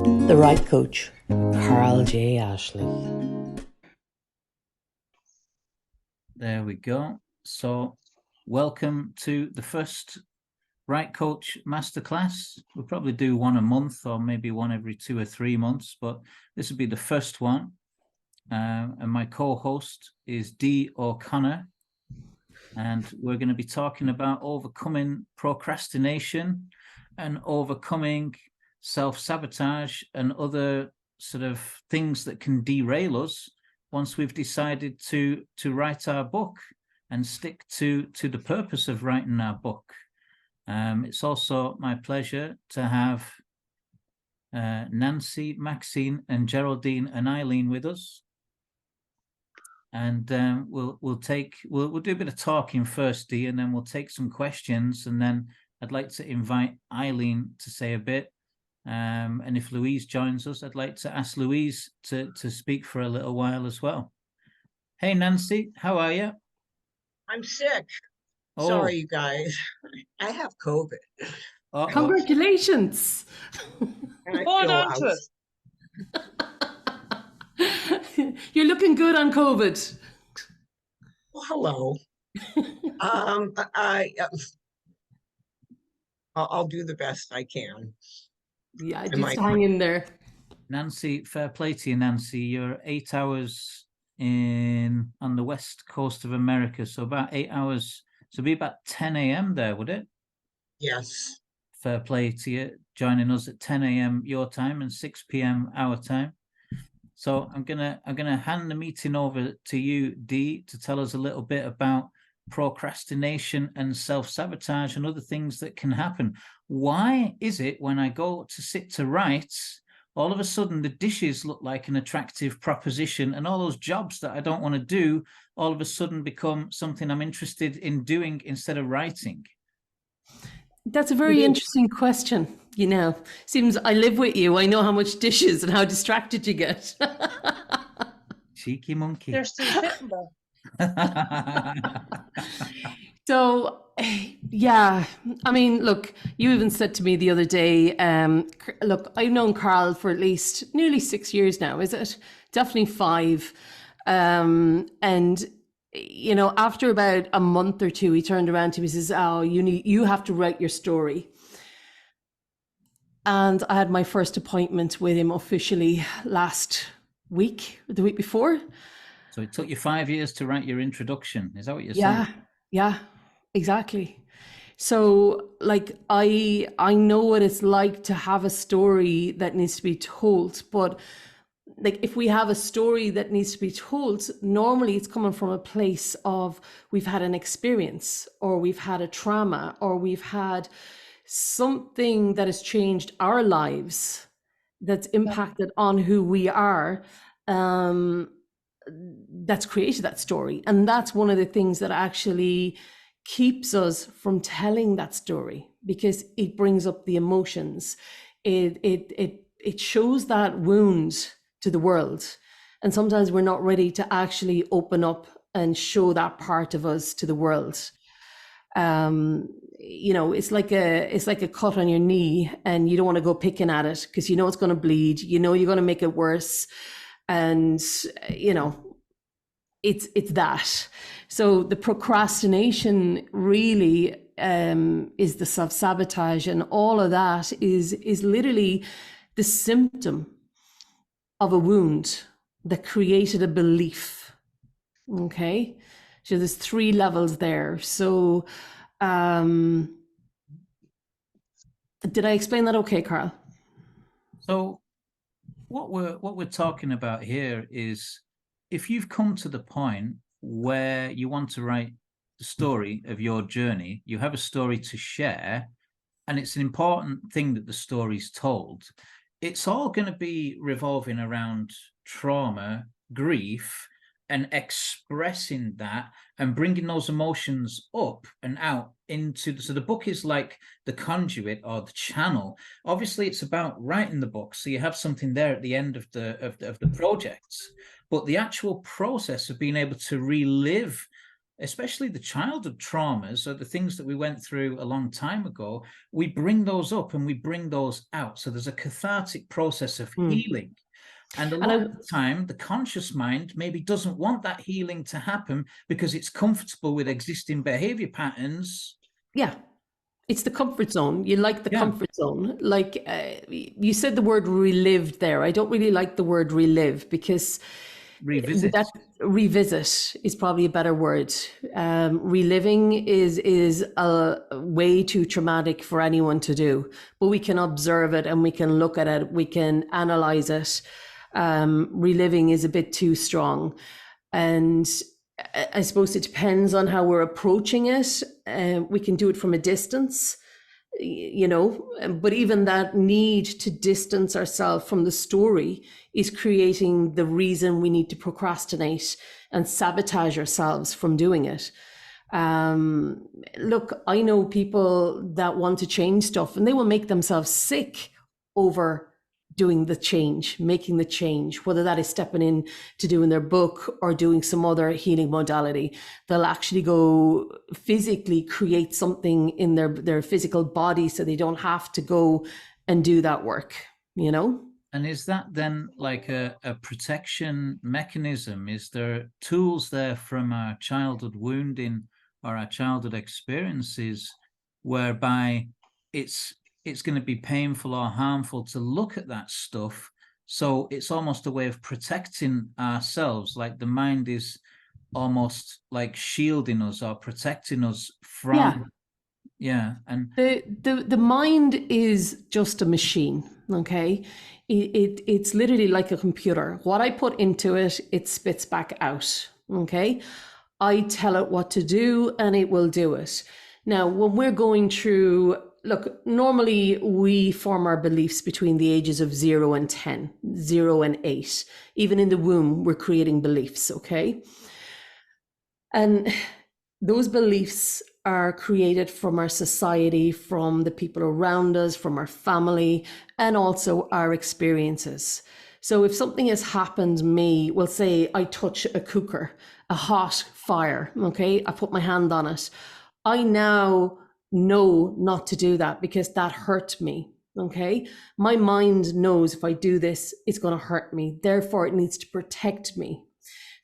The Right Coach, Carl.J. Ashley. There we go. So welcome to the first Right Coach Masterclass. We'll probably do one a month or maybe one every 2 or 3 months, but this will be the first one. And my co-host is Dee O'Connor. And we're going to be talking about overcoming procrastination and overcoming self-sabotage and other sort of things that can derail us once we've decided to write our book and stick to the purpose of writing our book. It's also my pleasure to have Nancy, Maxine, and Geraldine and Eileen with us. And we'll do a bit of talking first, Dee, and then we'll take some questions, and then I'd like to invite Eileen to say a bit. And if Louise joins us, I'd like to ask Louise to speak for a little while as well. Hey, Nancy, how are you? I'm sick. Oh. Sorry, you guys. I have COVID. Uh-oh. Congratulations. Hold on to it. You're looking good on COVID. Well, hello. I'll do the best I can. Yeah, just hang in there. Nancy, fair play to you, Nancy. You're 8 hours on the west coast of America, so about 8 hours. So it'd be about 10 a.m. there, would it? Yes. Fair play to you, joining us at 10 a.m. your time and 6 p.m. our time. So I'm gonna hand the meeting over to you, Dee, to tell us a little bit about procrastination and self-sabotage and other things that can happen. Why is it when I go to sit to write, all of a sudden the dishes look like an attractive proposition, and all those jobs that I don't want to do all of a sudden become something I'm interested in doing instead of writing? That's a very interesting question. You know, seems I live with you. I know how much dishes and how distracted you get. Cheeky monkey. They're still sitting there. So, yeah, I mean, look, you even said to me the other day, look, I've known Carl for at least nearly 6 years now, is it? Definitely 5. And you know, after about a month or two, he turned around to me and says, "Oh, you have to write your story." And I had my first appointment with him officially last week, the week before. So it took you 5 years to write your introduction. Is that what you're saying? Yeah, exactly. So like, I know what it's like to have a story that needs to be told, but like, if we have a story that needs to be told, normally it's coming from a place of we've had an experience, or we've had a trauma, or we've had something that has changed our lives, that's impacted on who we are, that's created that story. And that's one of the things that actually keeps us from telling that story, because it brings up the emotions. It shows that wound to the world, and sometimes we're not ready to actually open up and show that part of us to the world. You know, it's like a cut on your knee, and you don't want to go picking at it because you know it's going to bleed, you know you're going to make it worse, and you know it's that. So the procrastination really is the self-sabotage, and all of that is literally the symptom of a wound that created a belief. Okay, so there's 3 levels there. So did I explain that okay, Carl? So what we're talking about here is, if you've come to the point where you want to write the story of your journey, you have a story to share, and it's an important thing that the story's told, it's all going to be revolving around trauma, grief, and expressing that and bringing those emotions up and out into so the book is like the conduit or the channel. Obviously it's about writing the book, so you have something there at the end of the project, but the actual process of being able to relive especially the childhood traumas or the things that we went through a long time ago, we bring those up and we bring those out. So there's a cathartic process of healing. And a lot of the time, the conscious mind maybe doesn't want that healing to happen because it's comfortable with existing behavior patterns. Yeah. It's the comfort zone. You like the comfort zone. Like you said the word relived there. I don't really like the word relive because revisit is probably a better word. Reliving is a way too traumatic for anyone to do, but we can observe it and we can look at it. We can analyze it. Reliving is a bit too strong. And I suppose it depends on how we're approaching it. We can do it from a distance, you know, but even that need to distance ourselves from the story is creating the reason we need to procrastinate and sabotage ourselves from doing it. Look, I know people that want to change stuff and they will make themselves sick over doing the change, making the change, whether that is stepping in to doing their book or doing some other healing modality. They'll actually go physically create something in their physical body so they don't have to go and do that work, you know? And is that then like a protection mechanism? Is there tools there from our childhood wounding or our childhood experiences whereby it's going to be painful or harmful to look at that stuff? So it's almost a way of protecting ourselves, like the mind is almost like shielding us or protecting us from. And the mind is just a machine. Okay, it's literally like a computer. What I put into it, it spits back out. Okay, I tell it what to do and it will do it. Now, when we're going through, look, normally we form our beliefs between the ages of 0 and 10, 0 and 8. Even in the womb, we're creating beliefs, okay? And those beliefs are created from our society, from the people around us, from our family, and also our experiences. So if something has happened to me, we'll say I touch a cooker, a hot fire, okay? I put my hand on it. I now know not to do that because that hurt me, okay? My mind knows if I do this, it's going to hurt me. Therefore, it needs to protect me.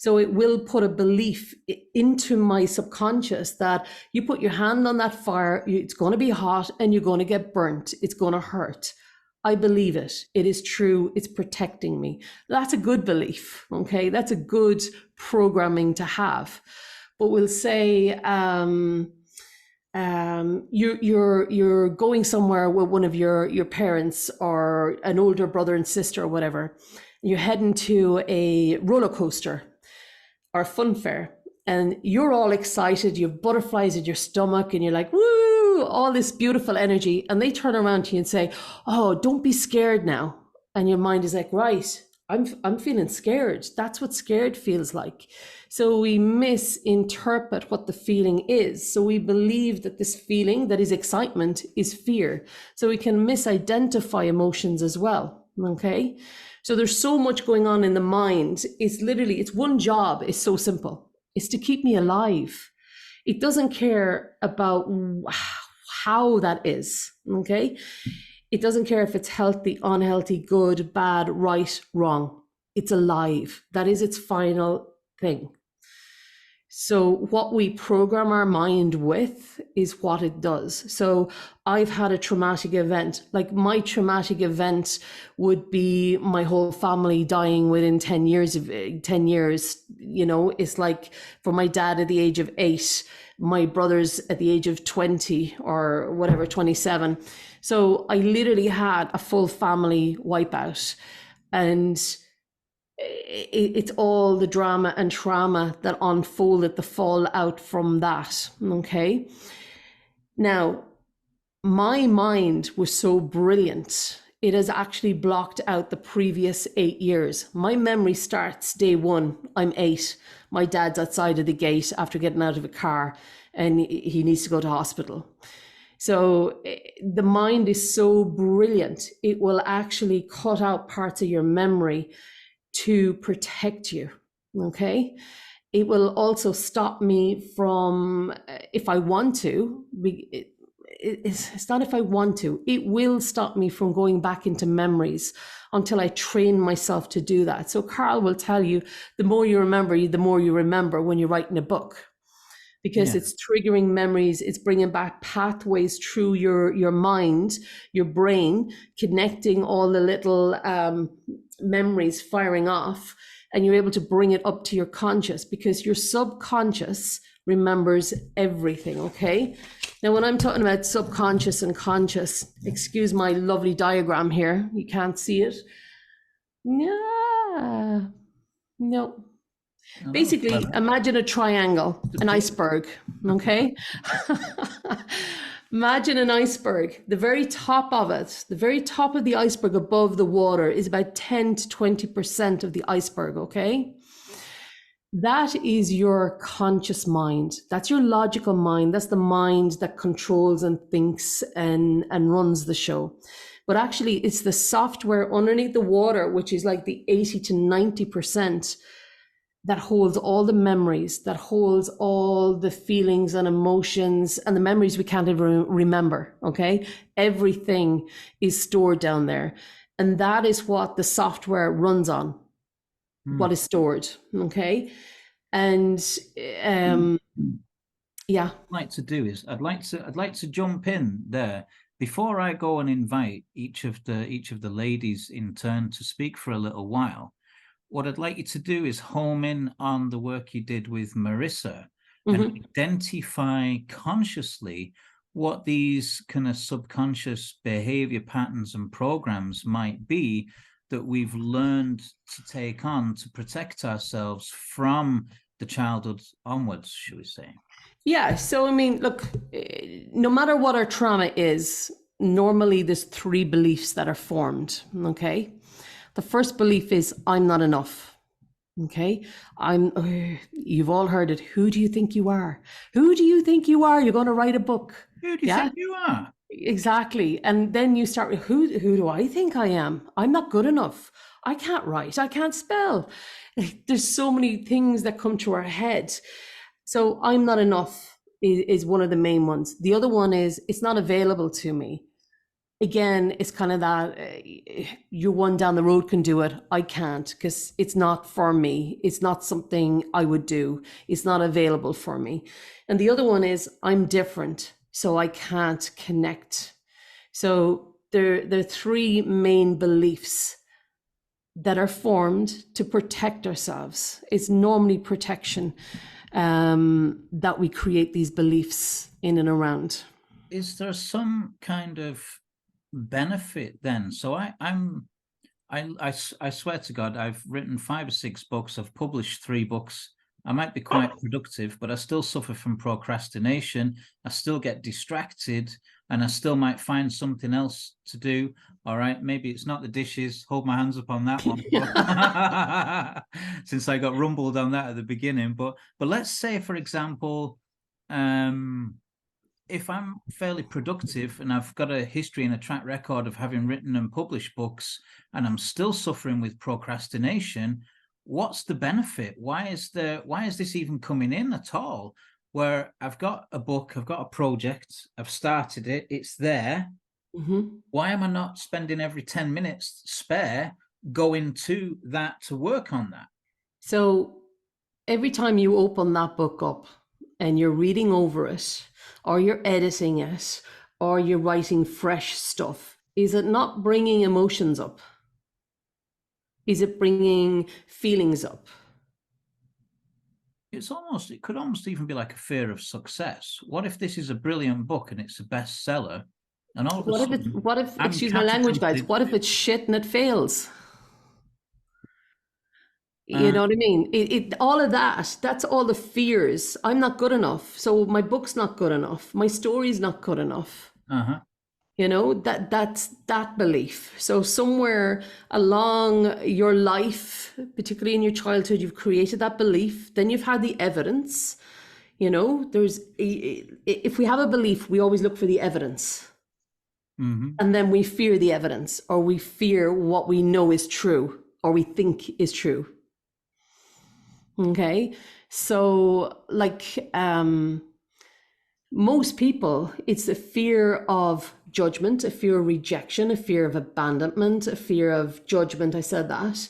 So it will put a belief into my subconscious that you put your hand on that fire, it's going to be hot and you're going to get burnt. It's going to hurt. I believe it. It is true. It's protecting me. That's a good belief, okay? That's a good programming to have. But we'll say, you're going somewhere with one of your parents or an older brother and sister or whatever. You're heading to a roller coaster or fun fair and you're all excited. You have butterflies in your stomach and you're like, woo, all this beautiful energy. And they turn around to you and say, oh, don't be scared now. And your mind is like, right, I'm feeling scared. That's what scared feels like. So we misinterpret what the feeling is. So we believe that this feeling that is excitement is fear. So we can misidentify emotions as well. Okay. So there's so much going on in the mind. It's one job. It's so simple. It's to keep me alive. It doesn't care about how that is. Okay. It doesn't care if it's healthy, unhealthy, good, bad, right, wrong. It's alive. That is its final thing. So what we program our mind with is what it does. So I've had a traumatic event. Like my traumatic event would be my whole family dying within 10 years. You know, it's like for my dad at the age of 8, my brothers at the age of 20 or whatever, 27. So I literally had a full family wipeout, and it's all the drama and trauma that unfolded, the fallout from that. Okay. Now, my mind was so brilliant. It has actually blocked out the previous 8 years. My memory starts day one. I'm 8. My dad's outside of the gate after getting out of a car and he needs to go to hospital. So the mind is so brilliant. It will actually cut out parts of your memory to protect you, okay? It will also stop me from, if I want to, it's not if I want to, it will stop me from going back into memories until I train myself to do that. So Carl will tell you, the more you remember, the more you remember when you're writing a book, because it's triggering memories. It's bringing back pathways through your mind, your brain, connecting all the little memories firing off, and you're able to bring it up to your conscious, because your subconscious remembers everything, okay? Now, when I'm talking about subconscious and conscious, excuse my lovely diagram here. You can't see it. No. Basically, imagine a triangle, an iceberg, okay? Imagine an iceberg. The very top of it, the very top of the iceberg above the water is about 10 to 20% of the iceberg, okay? That is your conscious mind. That's your logical mind. That's the mind that controls and thinks and runs the show. But actually, it's the software underneath the water, which is like the 80 to 90%, that holds all the memories, that holds all the feelings and emotions and the memories we can't even remember, okay? Everything is stored down there. And that is what the software runs on, what is stored, okay? And yeah. I'd like to jump in there before I go and invite each of the ladies in turn to speak for a little while. What I'd like you to do is home in on the work you did with Marissa and identify consciously what these kind of subconscious behavior patterns and programs might be that we've learned to take on to protect ourselves from the childhood onwards, should we say? Yeah. So, I mean, look, no matter what our trauma is, normally there's 3 beliefs that are formed, okay? The first belief is, I'm not enough. Okay. You've all heard it. Who do you think you are? Who do you think you are? You're going to write a book. Who do you think you are? Exactly. And then you start with, who do I think I am? I'm not good enough. I can't write. I can't spell. There's so many things that come to our head. So I'm not enough is one of the main ones. The other one is, it's not available to me. Again, it's kind of that your one down the road can do it. I can't, because it's not for me. It's not something I would do. It's not available for me. And the other one is, I'm different, so I can't connect. So there are 3 main beliefs that are formed to protect ourselves. It's normally protection that we create these beliefs in and around. Is there some kind of benefit then? So I swear to God, I've written 5 or 6 books. I've published 3 books. I might be quite productive, but I still suffer from procrastination. I still get distracted, and I still might find something else to do. All right, maybe it's not the dishes. Hold my hands up on that one. Since I got rumbled on that at the beginning. But let's say, for example, if I'm fairly productive and I've got a history and a track record of having written and published books, and I'm still suffering with procrastination, what's the benefit? Why is this even coming in at all? Where I've got a book, I've got a project, I've started it, it's there. Why am I not spending every 10 minutes spare going to that to work on that? So every time you open that book up and you're reading over it, or you're editing it, or you're writing fresh stuff, is it not bringing emotions up? Is it bringing feelings up? It could almost even be like a fear of success. What if this is a brilliant book and it's a bestseller, and all of a sudden, what if excuse my language, guys, what if it's shit and it fails? You know what I mean? All of that's all the fears. I'm not good enough, so my book's not good enough. My story's not good enough. You know, that's that belief. So somewhere along your life, particularly in your childhood, you've created that belief. Then you've had the evidence. You know, if we have a belief, we always look for the evidence. And then we fear the evidence, or we fear what we know is true, or we think is true. Okay. So like most people, it's a fear of judgment, a fear of rejection, a fear of abandonment, a fear of judgment. I said that.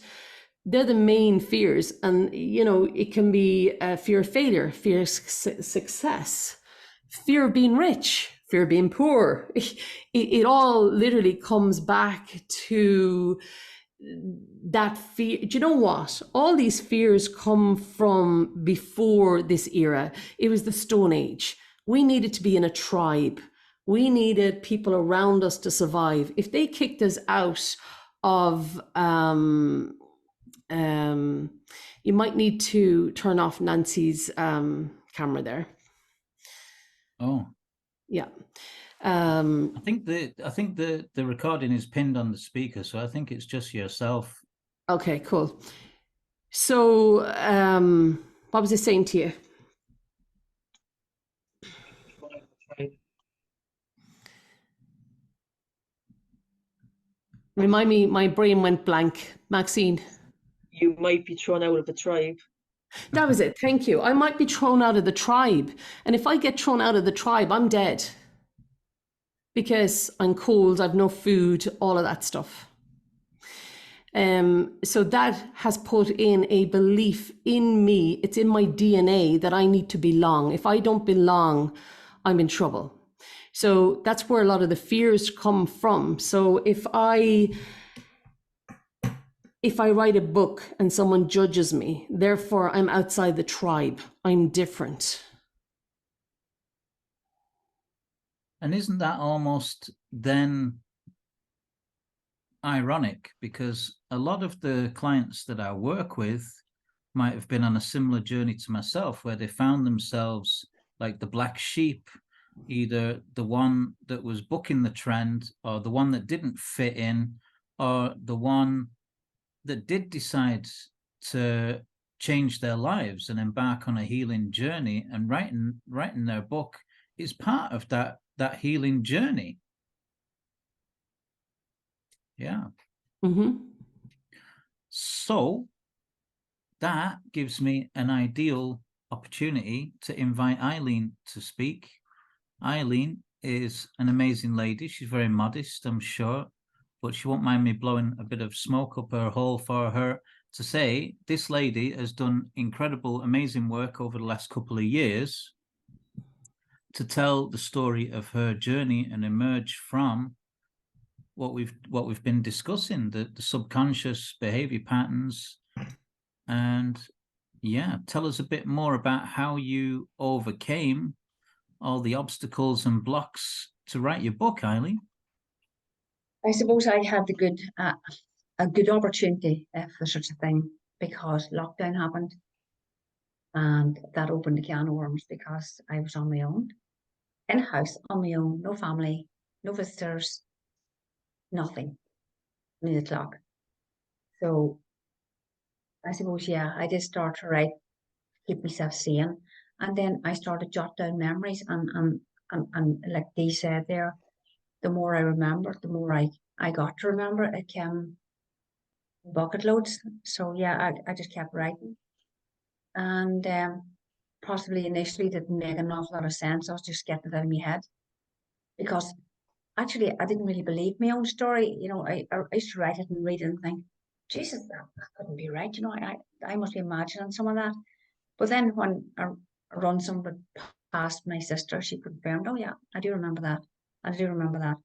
They're the main fears. And, you know, it can be a fear of failure, fear of success, fear of being rich, fear of being poor. It all literally comes back to that fear. Do you know what? All these fears come from before this era. It was the Stone Age. We needed to be in a tribe. We needed people around us to survive. If they kicked us out of, you might need to turn off Nancy's camera there. Oh, Yeah. I think the recording is pinned on the speaker, so I think it's just yourself. Okay, cool. So, what was I saying to you? Remind me, my brain went blank. Maxine. You might be thrown out of the tribe. That was it. Thank you. I might be thrown out of the tribe. And if I get thrown out of the tribe, I'm dead. Because I'm cold, I've no food, all of that stuff. So that has put in a belief in me. It's in my DNA that I need to belong. If I don't belong, I'm in trouble. So that's where a lot of the fears come from. So if I write a book and someone judges me, therefore I'm outside the tribe. I'm different. And isn't that almost then ironic? Because a lot of the clients that I work with might have been on a similar journey to myself, where they found themselves like the black sheep, either the one that was bucking the trend, or the one that didn't fit in, or the one that did decide to change their lives and embark on a healing journey. And writing their book is part of that healing journey. Yeah. Mm-hmm. So that gives me an ideal opportunity to invite Eileen to speak. Eileen is an amazing lady. She's very modest, I'm sure, but she won't mind me blowing a bit of smoke up her hole for her to say this lady has done incredible, amazing work over the last couple of years to tell the story of her journey and emerge from what we've been discussing, the subconscious behavior patterns. And yeah, tell us a bit more about how you overcame all the obstacles and blocks to write your book, Eileen. I suppose I had a good opportunity, if there's such a thing, because lockdown happened, and that opened a can of worms because I was on my own, in a house on my own, no family, no visitors, nothing, 9 o'clock. So I suppose, yeah, I did start to write, keep myself sane, and then I started jot down memories, and like Dee said there, the more I remembered, the more I got to remember. It came bucket loads. So yeah, I just kept writing, and possibly initially didn't make an awful lot of sense. I was just getting it out of my head because actually I didn't really believe my own story. You know, I used to write it and read it and think, Jesus, that couldn't be right. You know, I must be imagining some of that. But then when I run some of it past my sister, she confirmed, oh yeah, I do remember that. I do remember that.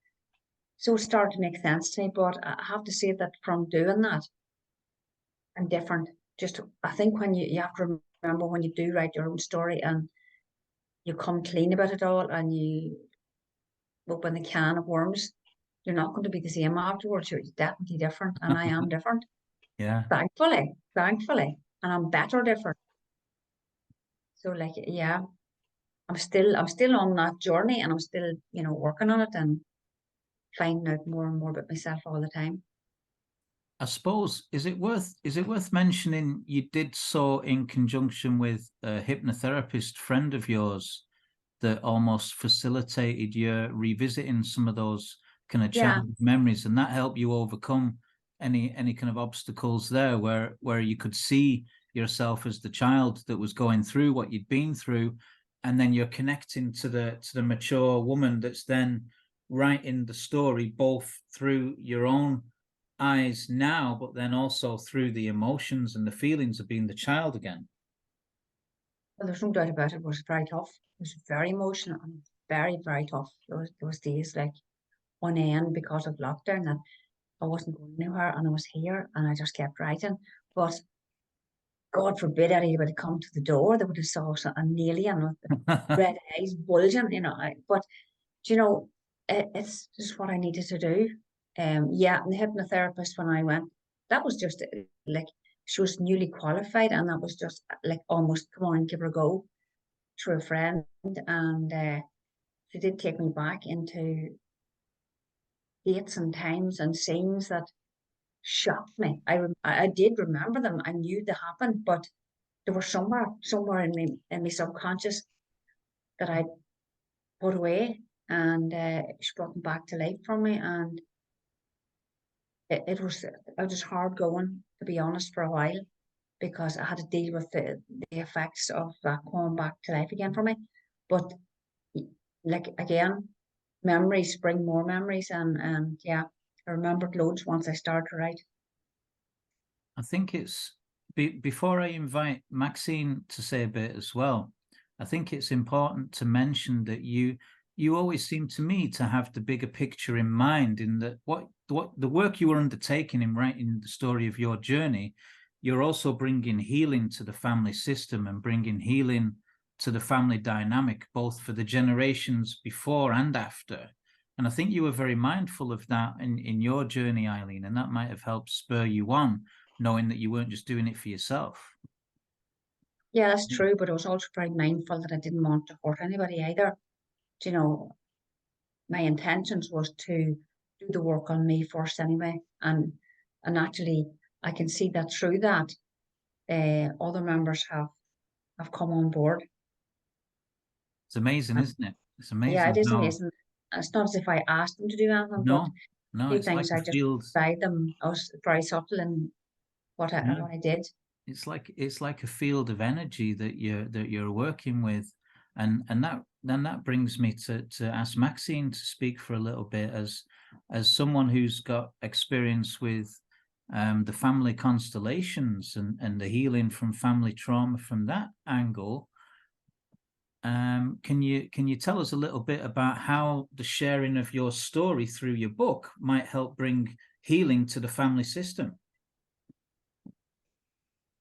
So it started to make sense to me. But I have to say that from doing that, I'm different. Just I think when you have to remember when you do write your own story and you come clean about it all and you open the can of worms, you're not going to be the same afterwards. You're definitely different, and I am different. Yeah. Thankfully, and I'm better different. So like, yeah, I'm still on that journey, and I'm still, working on it and finding out more and more about myself all the time. I suppose, is it worth mentioning you did so in conjunction with a hypnotherapist friend of yours that almost facilitated you revisiting some of those kind of childhood memories, and that helped you overcome any kind of obstacles there where you could see yourself as the child that was going through what you'd been through, and then you're connecting to the mature woman that's then writing the story both through your own eyes now, but then also through the emotions and the feelings of being the child again. Well, there's no doubt about it. It was very tough. It was very emotional and very, very tough. There was days like on end because of lockdown that I wasn't going anywhere and I was here and I just kept writing. But God forbid anybody come to the door, they would have saw an alien with red eyes bulging, you know. But you know, it's just what I needed to do. Yeah, and the hypnotherapist when I went, that was just like she was newly qualified, and that was just like almost come on, give her a go through a friend, and she did take me back into dates and times and scenes that shocked me. I did remember them. I knew they happened, but they were somewhere in me subconscious that I put away, and she brought them back to life for me, and it was hard going, to be honest, for a while, because I had to deal with the effects of that coming back to life again for me. But like again, memories bring more memories, and yeah, I remembered loads once I started to write. I think it's before I invite Maxine to say a bit as well, I think it's important to mention that you always seem to me to have the bigger picture in mind, in that what the work you were undertaking in writing the story of your journey, you're also bringing healing to the family system and bringing healing to the family dynamic, both for the generations before and after. And I think you were very mindful of that in your journey, Eileen, and that might have helped spur you on, knowing that you weren't just doing it for yourself. Yeah, that's true, but I was also very mindful that I didn't want to hurt anybody either. You know, my intentions was to do the work on me first anyway, and actually I can see that through that other members have come on board. It's amazing, And isn't it? It's amazing. yeah, it is how, amazing. It's not as if I asked them to do anything, but no, few it's like things a I just field. tried them. I was very subtle in what I did. It's like a field of energy that you're working with, and that brings me to ask Maxine to speak for a little bit as someone who's got experience with the family constellations and the healing from family trauma from that angle. Can you tell us a little bit about how the sharing of your story through your book might help bring healing to the family system?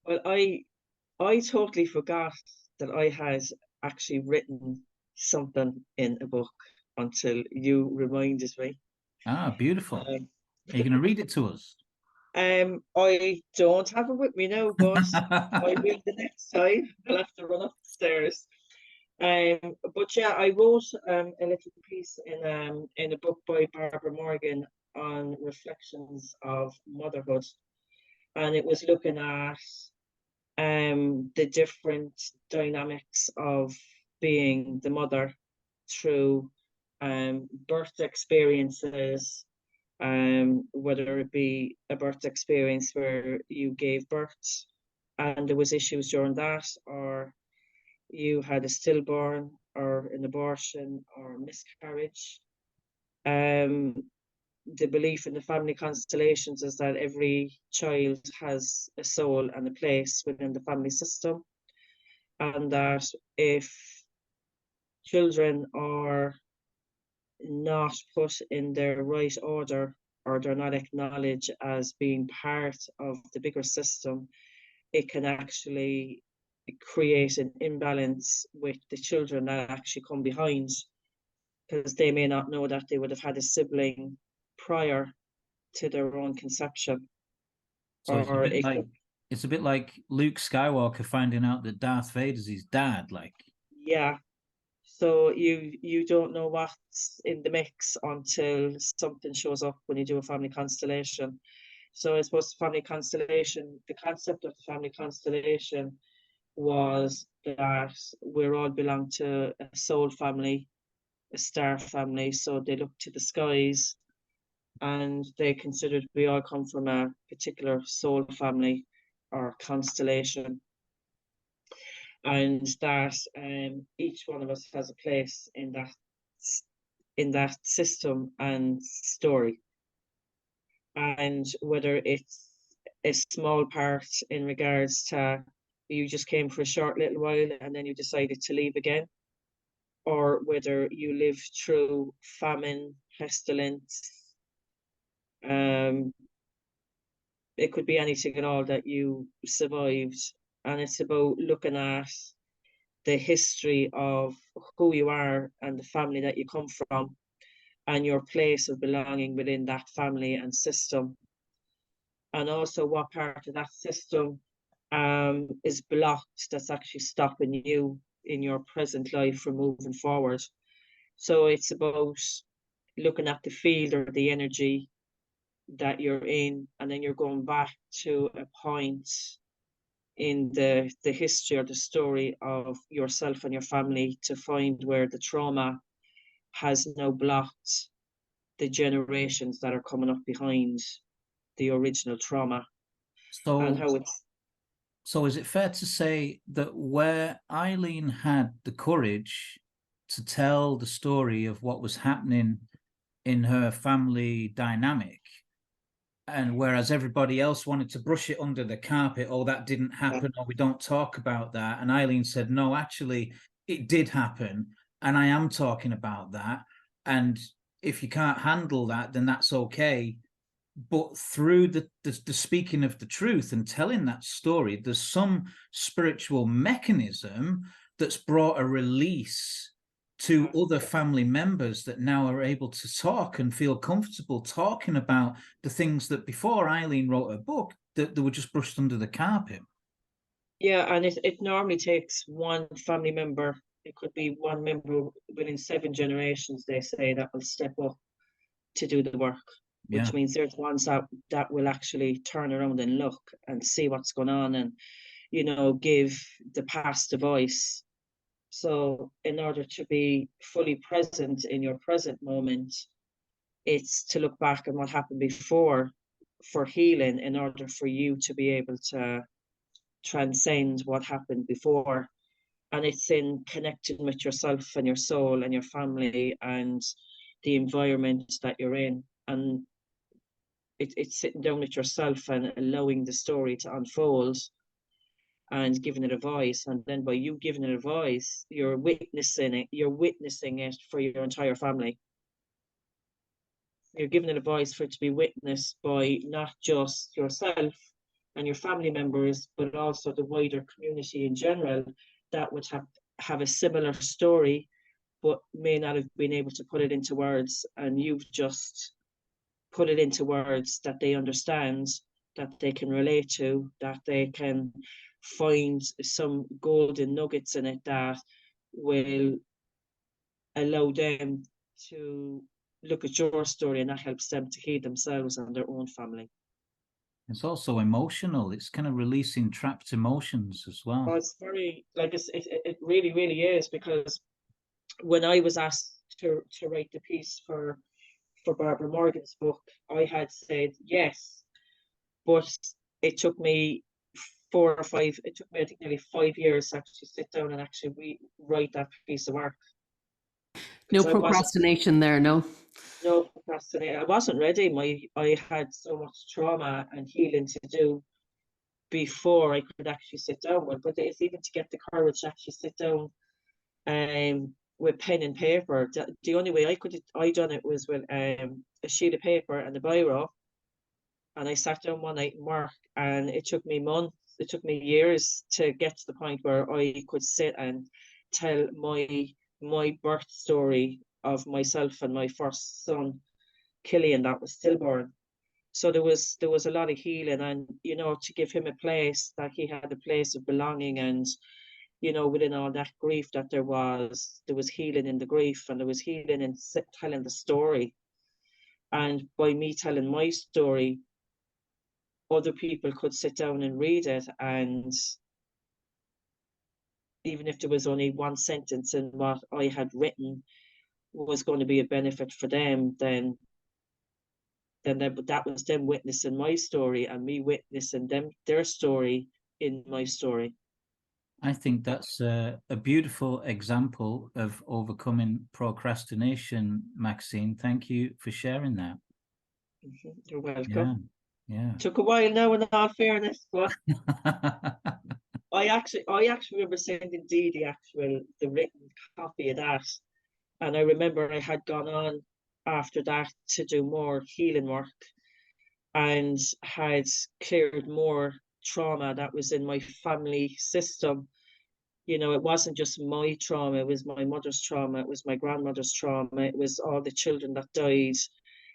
Well, I totally forgot that I had actually written something in a book until you reminded me. Ah, beautiful. Are you going to read it to us? I don't have it with me now, but I will the next time. I'll have to run up the stairs. But yeah, I wrote a little piece in a book by Barbara Morgan on reflections of motherhood, and it was looking at the different dynamics of being the mother through birth experiences, whether it be a birth experience where you gave birth and there was issues during that, or you had a stillborn or an abortion or miscarriage. The belief in the family constellations is that every child has a soul and a place within the family system, and that if children are not put in their right order, or they're not acknowledged as being part of the bigger system, it can actually create an imbalance with the children that actually come behind, because they may not know that they would have had a sibling prior to their own conception. So it's a bit like Luke Skywalker finding out that Darth Vader's his dad. Like, yeah. So you don't know what's in the mix until something shows up when you do a family constellation. So I suppose the family constellation, the concept of the family constellation was that we all belong to a soul family, a star family. So they look to the skies and they considered we all come from a particular soul family. or constellation, and that each one of us has a place in that system and story. And whether it's a small part in regards to you just came for a short little while and then you decided to leave again, or whether you lived through famine, pestilence, it could be anything at all that you survived. And it's about looking at the history of who you are and the family that you come from and your place of belonging within that family and system. And also what part of that system is blocked that's actually stopping you in your present life from moving forward. So it's about looking at the field or the energy that you're in, and then you're going back to a point in the history or the story of yourself and your family to find where the trauma has now blocked the generations that are coming up behind the original trauma. And how it's So is it fair to say that where Eileen had the courage to tell the story of what was happening in her family dynamic, and whereas everybody else wanted to brush it under the carpet, oh, that didn't happen, or we don't talk about that, and Eileen said, no, actually, it did happen, and I am talking about that, and if you can't handle that, then that's okay. But through the speaking of the truth and telling that story, there's some spiritual mechanism that's brought a release to other family members that now are able to talk and feel comfortable talking about the things that before Eileen wrote her book, that they were just brushed under the carpet. Yeah, and it normally takes one family member. It could be one member within 7 generations, they say, that will step up to do the work. Yeah. Which means there's ones that will actually turn around and look and see what's going on and, give the past a voice. So in order to be fully present in your present moment, it's to look back on what happened before for healing in order for you to be able to transcend what happened before. And it's in connecting with yourself and your soul and your family and the environment that you're in. And it's sitting down with yourself and allowing the story to unfold and giving it a voice. And then by you giving it a voice, you're witnessing it for your entire family. You're giving it a voice for it to be witnessed by not just yourself and your family members, but also the wider community in general that would have a similar story, but may not have been able to put it into words. And you've just put it into words that they understand, that they can relate to, that they can find some golden nuggets in it that will allow them to look at your story, and that helps them to heal themselves and their own family. It's also emotional. It's kind of releasing trapped emotions as well. Well, it's very, it really, really is, because when I was asked to write the piece for Barbara Morgan's book, I had said yes, but it took me I think nearly 5 years to actually sit down and actually write that piece of work. No procrastination there, no? No procrastination. I wasn't ready. I had so much trauma and healing to do before I could actually sit down with. But it's even to get the courage to actually sit down with pen and paper. The only way I done it was with a sheet of paper and a biro. And I sat down one night and worked, and it took me months, it took me years to get to the point where I could sit and tell my birth story of myself and my first son, Killian, that was stillborn. So there was a lot of healing, and to give him a place, that he had a place of belonging, and within all that grief that there was healing in the grief, and there was healing in telling the story. And by me telling my story, other people could sit down and read it, and even if there was only one sentence in what I had written was going to be a benefit for them, then then that was them witnessing my story and me witnessing their story in my story. I think that's a beautiful example of overcoming procrastination, Maxine. Thank you for sharing that. You're welcome. Yeah. Took a while now, in all fairness, but I actually remember sending Dee the written copy of that, and I remember I had gone on after that to do more healing work and had cleared more trauma that was in my family system. You know, it wasn't just my trauma, it was my mother's trauma, it was my grandmother's trauma, it was all the children that died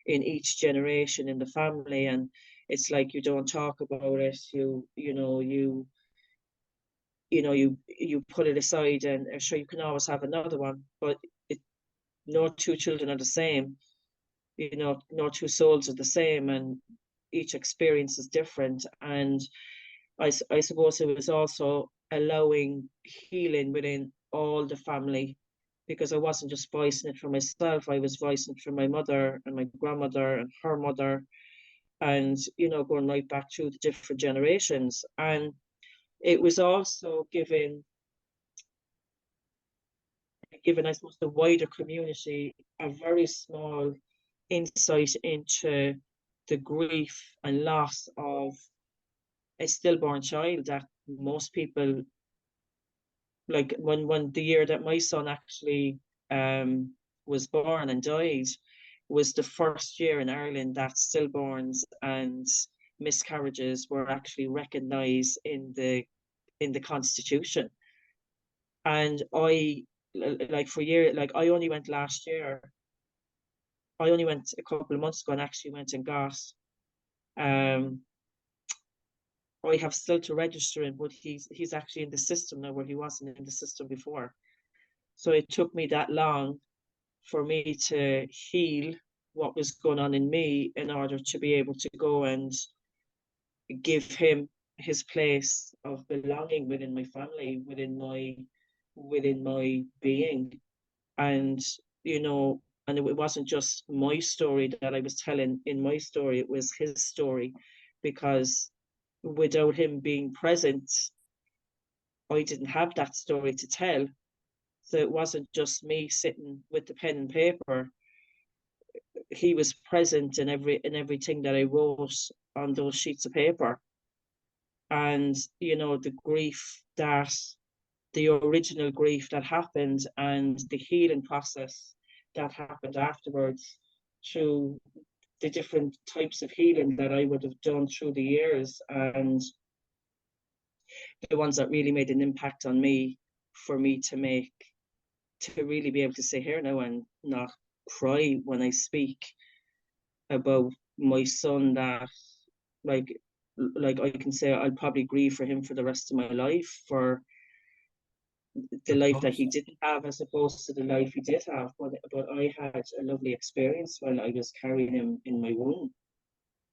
in each generation in the family. And it's like you don't talk about it, you put it aside, and sure, you can always have another one, but no two children are the same, no two souls are the same, and each experience is different. And I suppose it was also allowing healing within all the family, because I wasn't just voicing it for myself, I was voicing it for my mother and my grandmother and her mother, and going right back through the different generations. And it was also giving I suppose the wider community a very small insight into the grief and loss of a stillborn child that most people, like when the year that my son actually was born and died, was the first year in Ireland that stillborns and miscarriages were actually recognised in the constitution. And I, like, for years, like, I only went last year. I only went a couple of months ago and actually went and got I have still to register him, but he's actually in the system now where he wasn't in the system before. So it took me that long for me to heal what was going on in me in order to be able to go and give him his place of belonging within my family, within my being. And and it wasn't just my story that I was telling in my story, it was his story, because without him being present, I didn't have that story to tell. So it wasn't just me sitting with the pen and paper. He was present in everything that I wrote on those sheets of paper. And the original grief that happened, and the healing process that happened afterwards, through the different types of healing that I would have done through the years, and the ones that really made an impact on me, for me to really be able to sit here now and not cry when I speak about my son, that like I can say I'll probably grieve for him for the rest of my life, for the life that he didn't have as opposed to the life he did have. But I had a lovely experience while I was carrying him in my womb,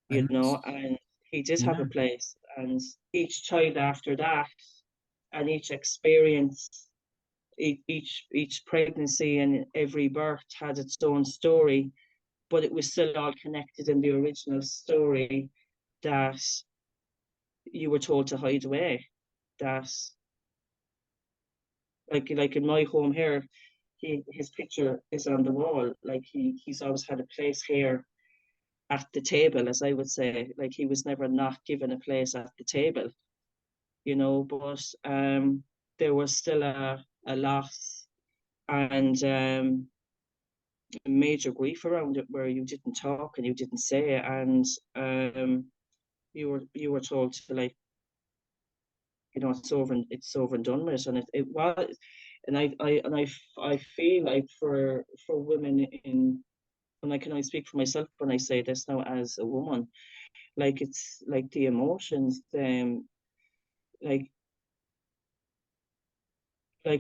and he did have a place. And each child after that, and each experience, each pregnancy and every birth had its own story, but it was still all connected in the original story that you were told to hide away. That, like in my home here, his picture is on the wall. Like he's always had a place here at the table, as I would say. Like, he was never not given a place at the table, but there was still a loss and major grief around it, where you didn't talk and you didn't say, and you were told to, like, it's over and done with. And it was, and I feel like for women and I can only speak for myself when I say this now as a woman, like, it's like the emotions, like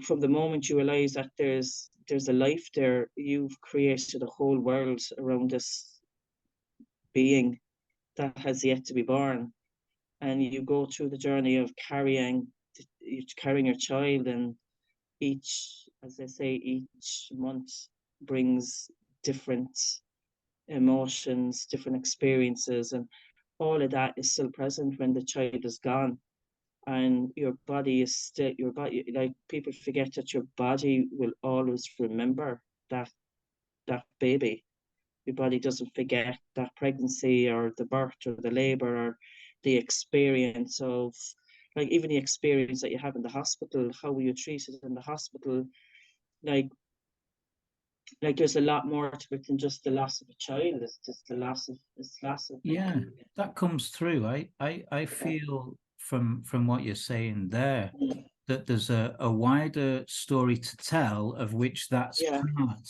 from the moment you realize that there's a life there, you've created a whole world around this being that has yet to be born, and you go through the journey of carrying your child, and each, as I say, each month brings different emotions, different experiences, and all of that is still present when the child is gone. And your body is still your body. Like, people forget that your body will always remember that baby. Your body doesn't forget that pregnancy or the birth or the labor or the experience of, like, even the experience that you have in the hospital. How were you treated in the hospital? Like there's a lot more to it than just the loss of a child. It's just the loss of Yeah, that comes through. I feel from what you're saying there that there's a wider story to tell, of which that's part.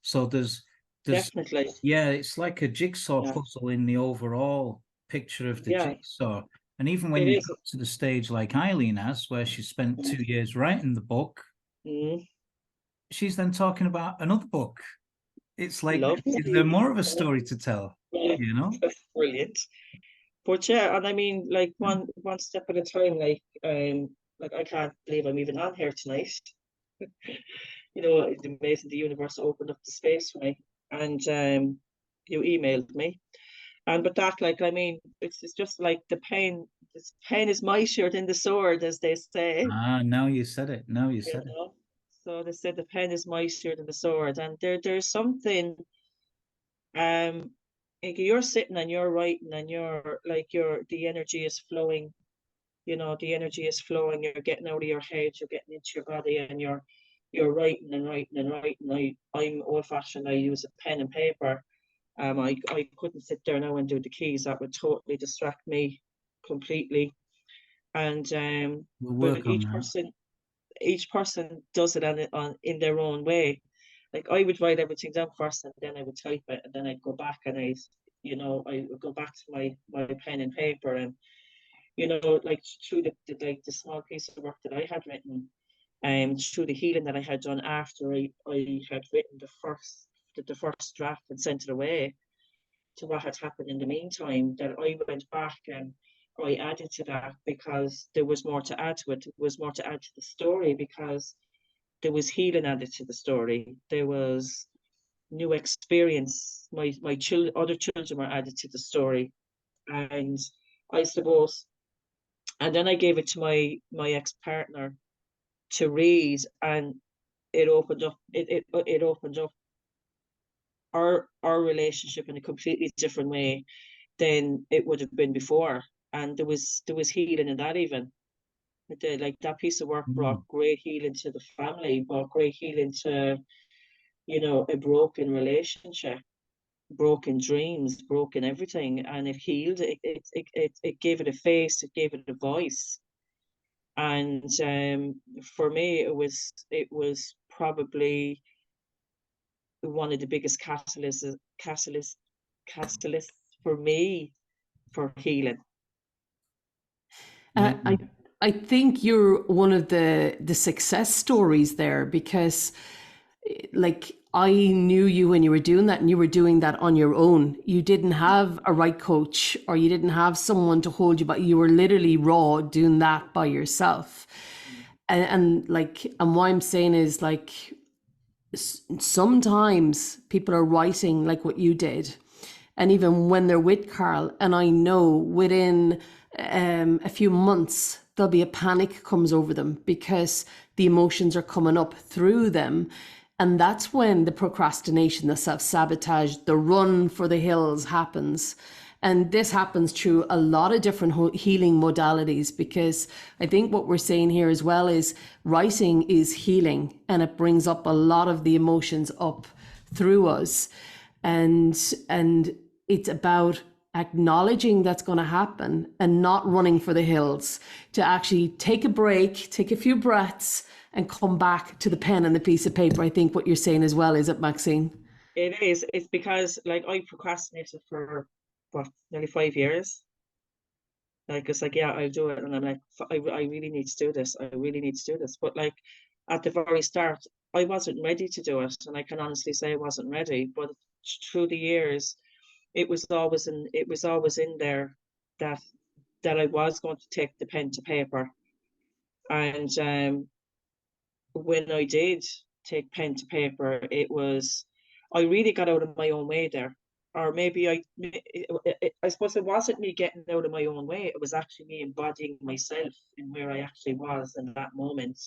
So there's definitely, yeah, it's like a jigsaw Yeah. puzzle in the overall picture of the Yeah. jigsaw. And even when It you is. got to the stage like Eileen has, where she spent 2 years writing the book, she's then talking about another book. It's like, is there more of a story to tell? You know? That's brilliant. But yeah, and I mean, like, one step at a time. Like I can't believe I'm even on here tonight. You know, it's amazing the universe opened up the space for me, and you emailed me, and but that, like, I mean, it's just like the pain. This pain is mightier than the sword, as they say. Now you said it. Now you said it. So they said the pen is mightier than the sword, and there's something. Like, you're sitting and you're writing, and the energy is flowing. You know, the energy is flowing. You're getting out of your head. You're getting into your body, and you're writing and writing and writing. I'm old fashioned. I use a pen and paper. I couldn't sit there now and do the keys. That would totally distract me completely. And We'll but work on that. each person does it in their own way. Like, I would write everything down first, and then I would type it, and then I'd go back, and I would go back to my pen and paper, and like, through the small piece of work that I had written, through the healing that I had done after I had written the first draft and sent it away, to what had happened in the meantime, that I went back and I added to that, because there was more to add to it. There was more to add to the story, because there was healing added to the story. There was new experience. My other children were added to the story, and I suppose, and then I gave it to my ex-partner to read, and it opened up. It opened up our relationship in a completely different way than it would have been before. And there was healing in that. Even like, that piece of work brought great healing to the family, brought great healing to, a broken relationship, broken dreams, broken everything, and it healed it. It gave it a face, it gave it a voice. And for me, it was probably one of the biggest catalysts for me for healing. I think you're one of the success stories there, because, like, I knew you when you were doing that, and you were doing that on your own. You didn't have a right coach, or you didn't have someone to hold you, but you were literally raw doing that by yourself. And what I'm saying is, like, sometimes people are writing like what you did, and even when they're with Carl, and I know within a few months there'll be a panic comes over them, because the emotions are coming up through them. And that's when the procrastination, the self-sabotage, the run for the hills happens. And this happens through a lot of different healing modalities, because I think what we're saying here as well is writing is healing, and it brings up a lot of the emotions up through us. And it's about acknowledging that's going to happen and not running for the hills, to actually take a break, take a few breaths, and come back to the pen and the piece of paper. I think what you're saying as well, is it, Maxine? It is. It's because, like, I procrastinated for nearly 5 years. Like, it's like, yeah, I'll do it, and I'm like, I really need to do this. I really need to do this. But, like, at the very start, I wasn't ready to do it, and I can honestly say I wasn't ready. But through the years, it was always in there that I was going to take the pen to paper. And when I did take pen to paper, I really got out of my own way there. or maybe I suppose it wasn't me getting out of my own way. It was actually me embodying myself in where I actually was in that moment,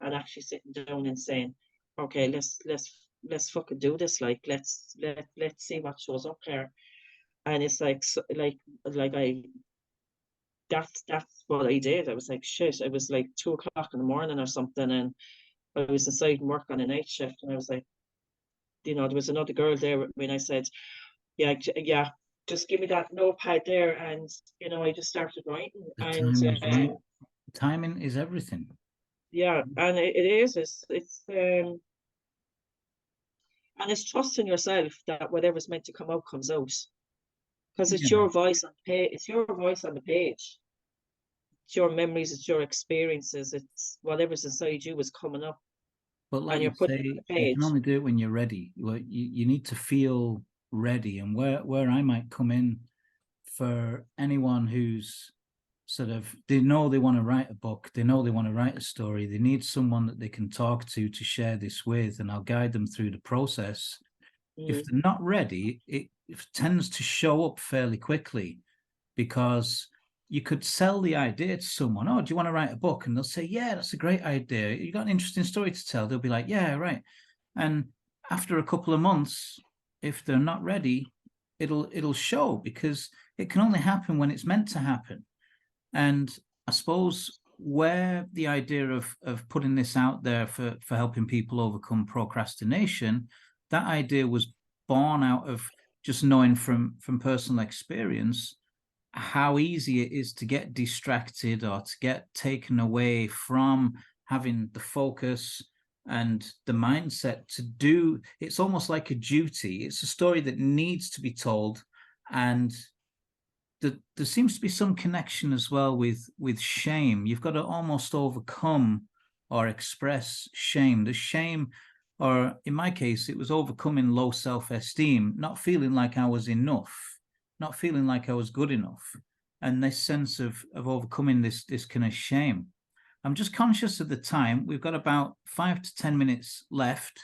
and actually sitting down and saying, okay, let's fucking do this. Like, let's see what shows up here. And it's like, I, that's what I did. I was like, shit. It was like 2 o'clock in the morning or something, and I was inside and work on a night shift, and I was like, there was another girl there with me, and I said, yeah, just give me that notepad there, and I just started writing. The And timing is right. Timing is everything. Yeah, and it is. And it's trusting yourself that whatever's meant to come out comes out, because it's your voice on page. It's your voice on the page. It's your memories. It's your experiences. It's whatever's inside you is coming up. But like and you're you putting say, it on the you page. can only do it when you're ready. You need to feel ready. And where I might come in for anyone who's sort of, they know they want to write a book, they know they want to write a story, they need someone that they can talk to share this with, and I'll guide them through the process. If they're not ready, it tends to show up fairly quickly, because you could sell the idea to someone. Oh, do you want to write a book? And they'll say, yeah, that's a great idea. You got an interesting story to tell. They'll be like, yeah, right. And after a couple of months, if they're not ready, it'll show, because it can only happen when it's meant to happen. And I suppose where the idea of putting this out there for helping people overcome procrastination, that idea was born out of just knowing from personal experience how easy it is to get distracted or to get taken away from having the focus and the mindset to do. It's almost like a duty. It's a story that needs to be told. And there seems to be some connection as well with shame. You've got to almost overcome or express shame. The shame, or in my case, it was overcoming low self-esteem, not feeling like I was enough, not feeling like I was good enough, and this sense of overcoming this kind of shame. I'm just conscious of the time. We've got about 5 to 10 minutes left.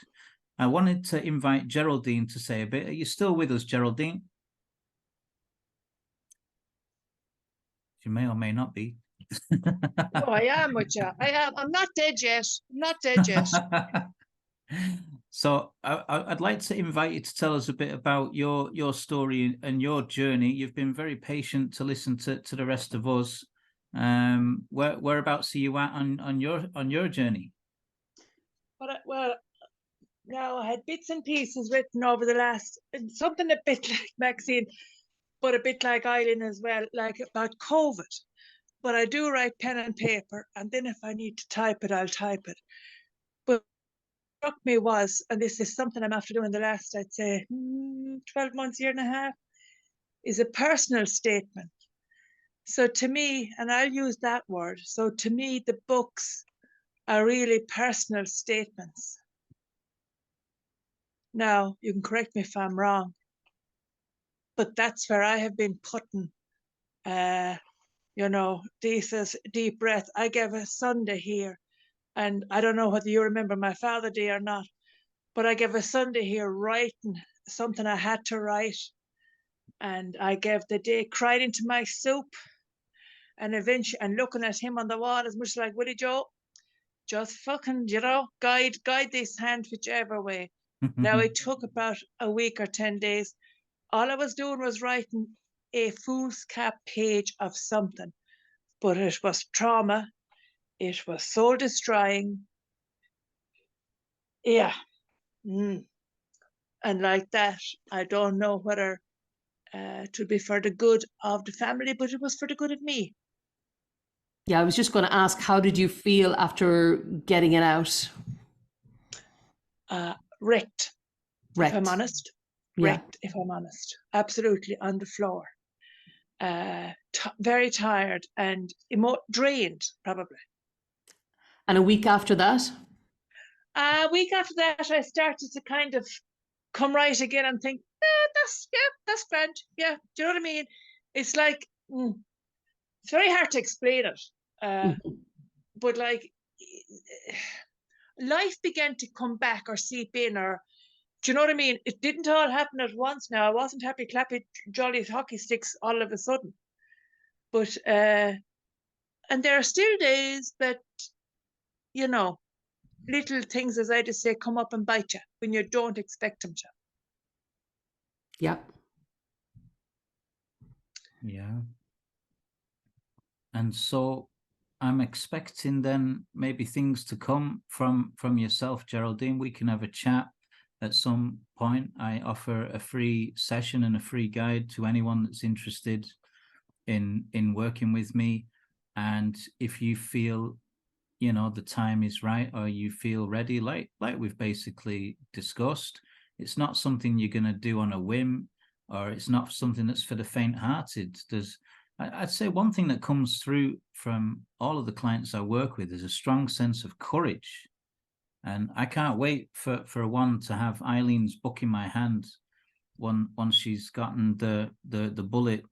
I wanted to invite Geraldine to say a bit. Are you still with us, Geraldine? You may or may not be. No, I am with you. I am. I'm not dead yet. I'm not dead yet. So I'd like to invite you to tell us a bit about your story and your journey. You've been very patient to listen to the rest of us. Whereabouts are you at on your journey? Well, now I had bits and pieces written over the last, something a bit like Maxine, but a bit like Eileen as well, like about COVID. But I do write pen and paper, and then if I need to type it, I'll type it. But what struck me was, and this is something I'm after doing the last, I'd say, 12 months, year and a half, is a personal statement. So to me, and I'll use that word, so to me, the books are really personal statements. Now, you can correct me if I'm wrong, but that's where I have been putting, Dee says, deep breath. I gave a Sunday here, and I don't know whether you remember my Father Day or not, but I gave a Sunday here writing something I had to write, and I gave the day crying into my soup, and eventually, and looking at him on the wall as much like, Willie Joe, just fucking, guide this hand whichever way. Now, it took about a week or 10 days. All I was doing was writing a foolscap page of something, but it was trauma. It was soul destroying. Yeah. And like that, I don't know whether to be for the good of the family, but it was for the good of me. Yeah, I was just going to ask, how did you feel after getting it out? Wrecked. Wrecked. If I'm honest. Yeah. Wrecked, if I'm honest. Absolutely on the floor. Very tired and drained, probably. And a week after that? A week after that, I started to kind of come right again and think, that's grand. Yeah, do you know what I mean? It's like, it's very hard to explain it. But like, life began to come back or seep in, or Do you know what I mean? It didn't all happen at once now. I wasn't happy clappy jolly hockey sticks all of a sudden. But and there are still days that, you know, little things, as I just say, come up and bite you when you don't expect them to. Yeah. Yeah. And so I'm expecting then maybe things to come from yourself, Geraldine. We can have a chat at some point. I offer a free session and a free guide to anyone that's interested in working with me. And if you feel, you know, the time is right, or you feel ready, like we've basically discussed, it's not something you're going to do on a whim, or it's not something that's for the faint-hearted. I'd say one thing that comes through from all of the clients I work with is a strong sense of courage. And I can't wait for one to have Eileen's book in my hand once she's gotten the bullet.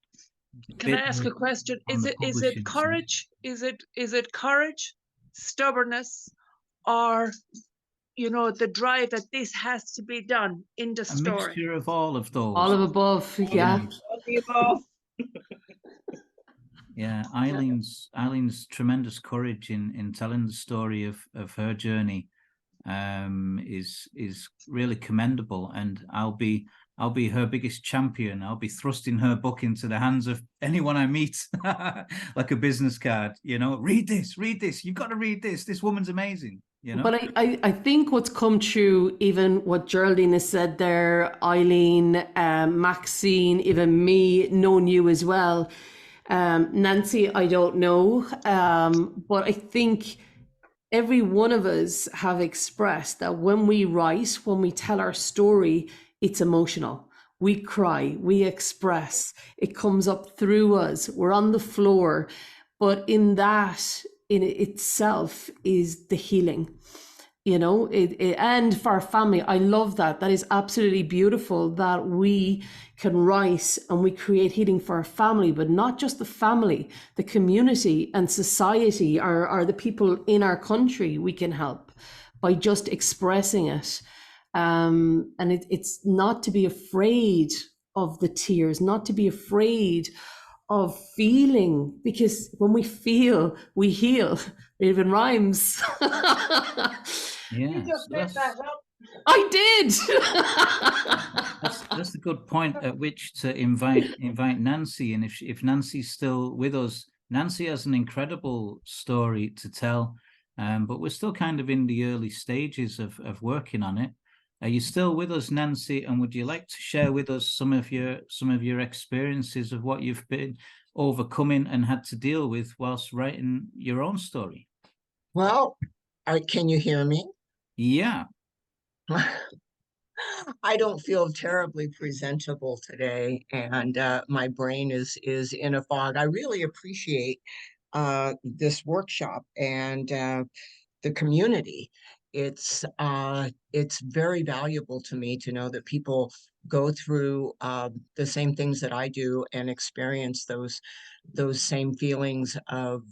Can I ask a question? Is it courage? Is it courage, stubbornness, or, you know, the drive that this has to be done in the A story? mixture of all of those. All of above. Yeah. All the above. Yeah, Eileen's tremendous courage in telling the story of her journey is really commendable, and I'll be her biggest champion. I'll be thrusting her book into the hands of anyone I meet like a business card. You know, read this. You've got to read this. This woman's amazing. You know? But I think what's come true, even what Geraldine has said there, Eileen, Maxine, even me, knowing you as well. Nancy, I don't know, but I think every one of us have expressed that when we write, when we tell our story, it's emotional. We cry, we express, it comes up through us, we're on the floor. But in that, in itself, is the healing. You know, and for our family, I love that. That is absolutely beautiful that we can write and we create healing for our family, but not just the family, the community and society are the people in our country we can help by just expressing it. And it's not to be afraid of the tears, not to be afraid of feeling, because when we feel, we heal. It even rhymes. Yeah, You just made that up. I did. that's a good point at which to invite Nancy. And if Nancy's still with us, Nancy has an incredible story to tell, but we're still kind of in the early stages of working on it. Are you still with us, Nancy? And would you like to share with us some of your experiences of what you've been overcoming and had to deal with whilst writing your own story? Well, can you hear me? Yeah. I don't feel terribly presentable today, and my brain is in a fog. I really appreciate this workshop and the community. It's very valuable to me to know that people go through the same things that I do and experience those same feelings of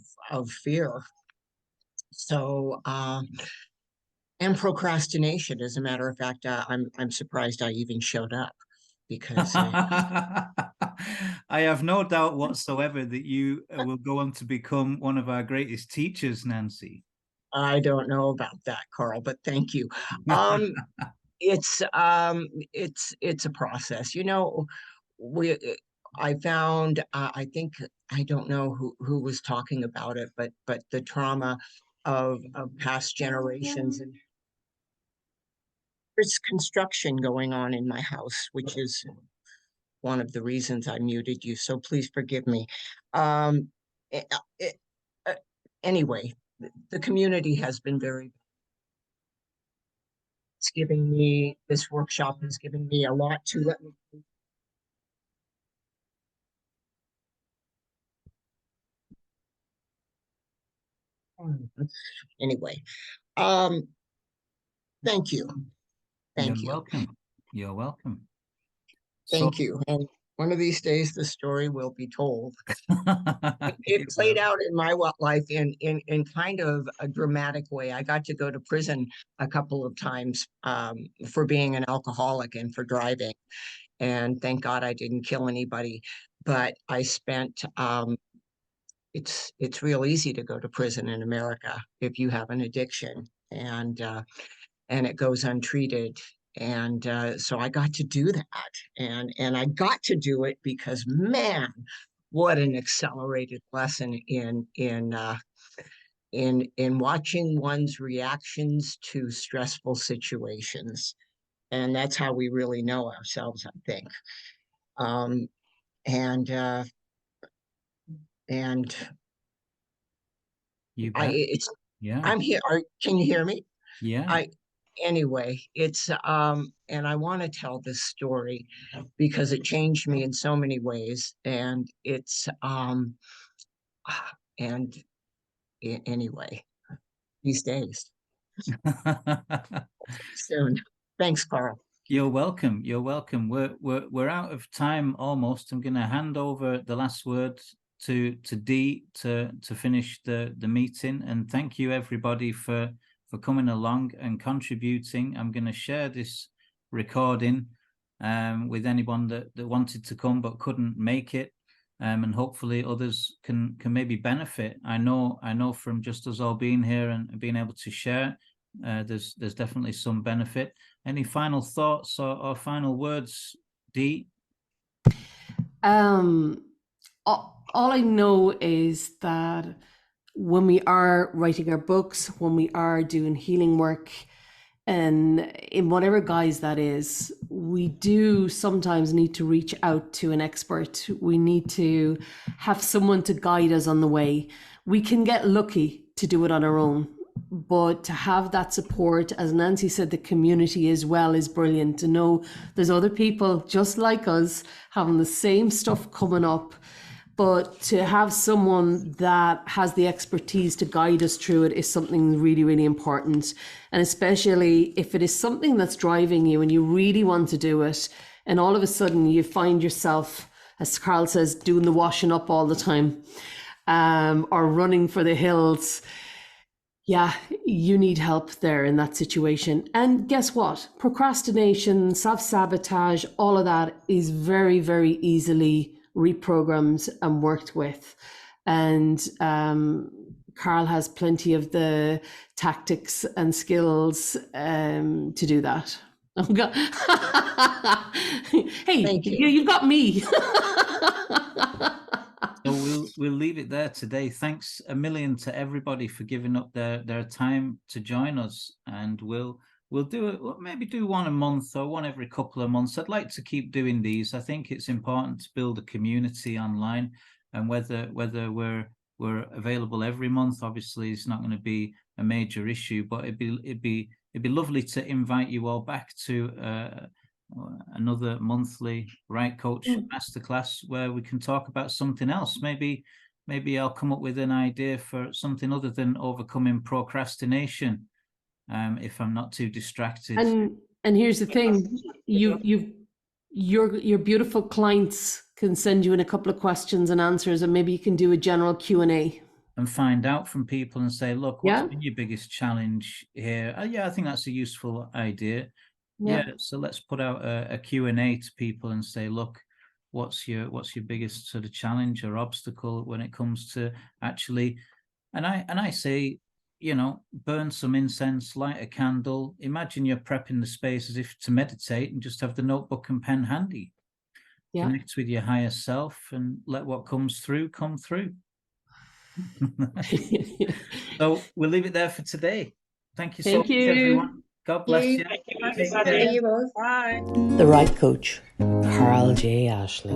fear. So and procrastination. As a matter of fact, I'm surprised I even showed up, because I have no doubt whatsoever that you will go on to become one of our greatest teachers, Nancy. I don't know about that, Carl, but thank you. It's a process. You know, I found I think, I don't know who was talking about it, but the trauma of past generations. And there's construction going on in my house, which is one of the reasons I muted you. So please forgive me. It, it, anyway, the community has been very. It's giving me, this workshop is giving me a lot to let me. Anyway, thank you. You're welcome. You're welcome. Thank you. And one of these days the story will be told. It played out in my life in kind of a dramatic way. I got to go to prison a couple of times for being an alcoholic and for driving. And thank God I didn't kill anybody. But I spent it's real easy to go to prison in America if you have an addiction, and it goes untreated. And so I got to do that, and I got to do it because, man, what an accelerated lesson in watching one's reactions to stressful situations. And that's how we really know ourselves, I think. And You I bet. it's Yeah. I'm here. Can you hear me? Yeah. Anyway, it's and I want to tell this story because it changed me in so many ways, and it's and anyway, these days. Soon. Thanks, Carl. You're welcome. You're welcome. We're out of time almost. I'm going to hand over the last word to Dee to finish the meeting. And thank you everybody for coming along and contributing. I'm going to share this recording with anyone that wanted to come but couldn't make it. And hopefully others can maybe benefit. I know from just us all being here and being able to share, there's definitely some benefit. Any final thoughts or final words, Dee? All I know is that when we are writing our books, when we are doing healing work, and in whatever guise that is, we do sometimes need to reach out to an expert. We need to have someone to guide us on the way. We can get lucky to do it on our own, but to have that support, as Nancy said, the community as well is brilliant. To know there's other people just like us having the same stuff coming up, but to have someone that has the expertise to guide us through it is something really, really important. And especially if it is something that's driving you and you really want to do it, and all of a sudden you find yourself, as Carl says, doing the washing up all the time, or running for the hills. Yeah, you need help there in that situation. And guess what? Procrastination, self-sabotage, all of that is very, very easily reprogrammed and worked with. And Carl has plenty of the tactics and skills to do that. Oh God. Hey, Thank you. You've got me. So we'll leave it there today. Thanks a million to everybody for giving up their time to join us, and we'll do it. Maybe do one a month or one every couple of months. I'd like to keep doing these. I think it's important to build a community online, and whether we're available every month, obviously, it's not going to be a major issue. But it'd be lovely to invite you all back to another monthly Right Coach Masterclass where we can talk about something else. Maybe I'll come up with an idea for something other than overcoming procrastination, if I'm not too distracted. And here's the thing, your beautiful clients can send you in a couple of questions and answers, and maybe you can do a general Q&A. And find out from people and say, look, what's been your biggest challenge here? Yeah, I think that's a useful idea. Yeah, so let's put out a Q&A to people and say, look, what's your biggest sort of challenge or obstacle when it comes to actually, and I say, burn some incense, light a candle, imagine you're prepping the space as if to meditate, and just have the notebook and pen handy. Connect with your higher self and let what comes through come through. So we'll leave it there for today. Thank you so much, everyone. God bless you. Thank you, Thank you both. Bye. The Right Coach, Carl.J. Ashley.